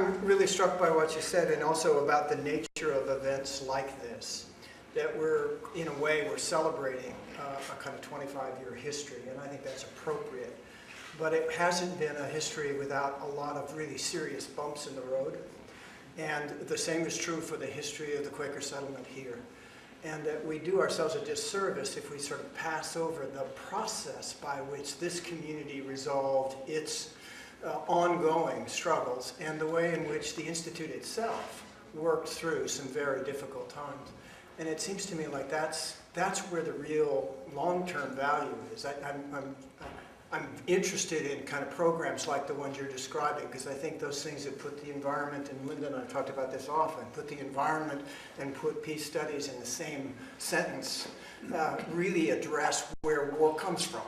I'm really struck by what you said, and also about the nature of events like this, that we're, in a way, we're celebrating a kind of 25-year history, and I think that's appropriate. But it hasn't been a history without a lot of really serious bumps in the road. And the same is true for the history of the Quaker settlement here. And that we do ourselves a disservice if we sort of pass over the process by which this community resolved its ongoing struggles, and the way in which the Institute itself worked through some very difficult times. And it seems to me like that's where the real long-term value is. I'm interested in kind of programs like the ones you're describing, because I think those things that put the environment, and Linda and I have talked about this often, put the environment and put peace studies in the same sentence, really address where war comes from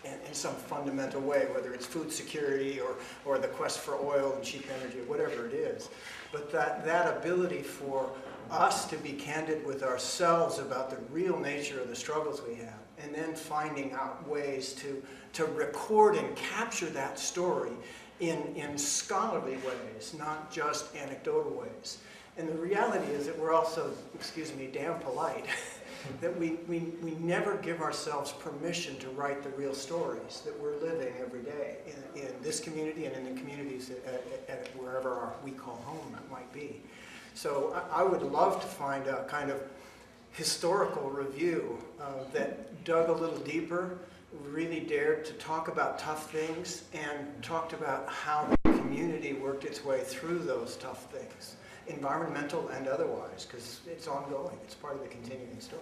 in some fundamental way, whether it's food security or the quest for oil and cheap energy, or whatever it is. But that ability for us to be candid with ourselves about the real nature of the struggles we have, and then finding out ways to record and capture that story in scholarly ways, not just anecdotal ways. And the reality is that we're also, excuse me, damn polite, that we never give ourselves permission to write the real stories that we're living every day in this community and in the communities at wherever we call home it might be. So I would love to find a kind of historical review that dug a little deeper, really dared to talk about tough things, and talked about how the community worked its way through those tough things, environmental and otherwise, because it's ongoing. It's part of the continuing story.